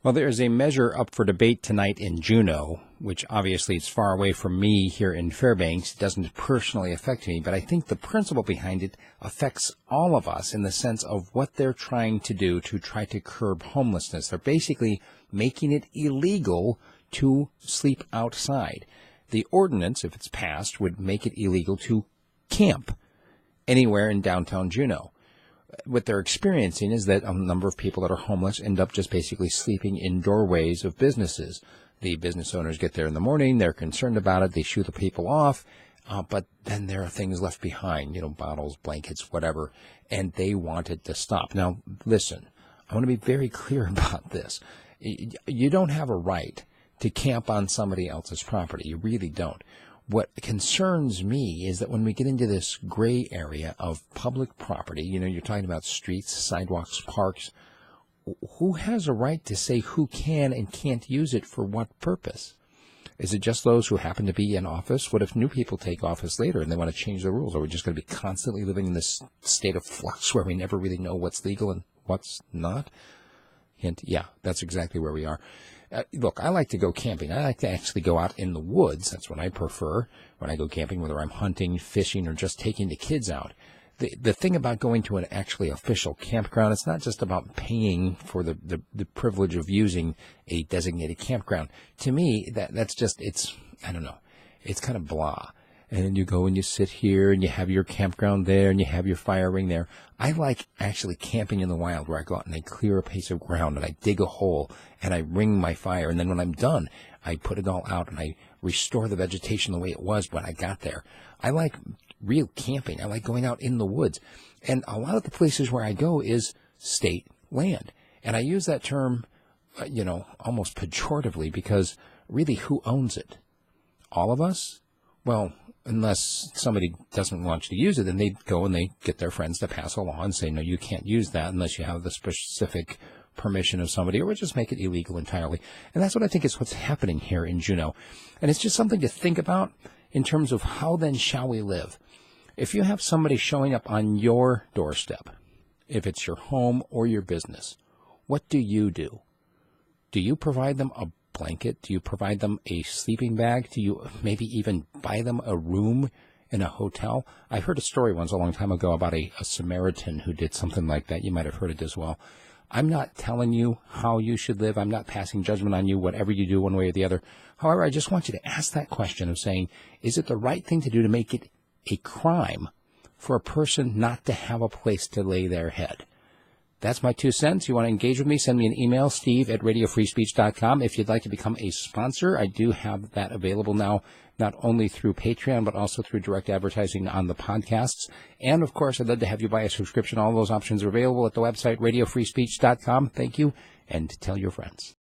Well, there is a measure up for debate tonight in Juneau, which obviously is far away from me here in Fairbanks. It doesn't personally affect me, but I think the principle behind it affects all of us in the sense of what they're trying to do to try to curb homelessness. They're basically making it illegal to sleep outside. The ordinance, if it's passed, would make it illegal to camp anywhere in downtown Juneau. What they're experiencing is that a number of people that are homeless end up just basically sleeping in doorways of businesses. The business owners get there in the morning, they're concerned about it, they shoo the people off, but then there are things left behind, bottles, blankets, whatever, and they want it to stop. Now, listen, I want to be very clear about this. You don't have a right to camp on somebody else's property. You really don't. What concerns me is that when we get into this gray area of public property, you're talking about streets, sidewalks, parks, who has a right to say who can and can't use it for what purpose? Is it just those who happen to be in office? What if new people take office later and they want to change the rules? Are we just going to be constantly living in this state of flux where we never really know what's legal and what's not? Hint, yeah, that's exactly where we are. Look, I like to go camping. I like to actually go out in the woods. That's what I prefer when I go camping, whether I'm hunting, fishing, or just taking the kids out. The thing about going to an actually official campground, it's not just about paying for the privilege of using a designated campground. To me, that's just, I don't know, it's kind of blah. And then you go and you sit here and you have your campground there and you have your fire ring there. I like actually camping in the wild where I go out and I clear a piece of ground and I dig a hole and I ring my fire. And then when I'm done, I put it all out and I restore the vegetation the way it was when I got there. I like real camping. I like going out in the woods. And a lot of the places where I go is state land. And I use that term, almost pejoratively because really who owns it? All of us? Well, unless somebody doesn't want you to use it, then they go and they get their friends to pass a law and say, no, you can't use that unless you have the specific permission of somebody, or we'll just make it illegal entirely. And that's what I think is what's happening here in Juneau. And it's just something to think about in terms of how then shall we live. If you have somebody showing up on your doorstep, if it's your home or your business, what do? Do you provide them a blanket? Do you provide them a sleeping bag? Do you maybe even buy them a room in a hotel? I heard a story once a long time ago about a Samaritan who did something like that. You might have heard it as well. I'm not telling you how you should live. I'm not passing judgment on you, whatever you do one way or the other. However, I just want you to ask that question of saying, is it the right thing to do to make it a crime for a person not to have a place to lay their head? That's my 2 cents. You want to engage with me, send me an email, steve@radiofreespeech.com. If you'd like to become a sponsor, I do have that available now, not only through Patreon, but also through direct advertising on the podcasts. And, of course, I'd love to have you buy a subscription. All those options are available at the website, radiofreespeech.com. Thank you, and tell your friends.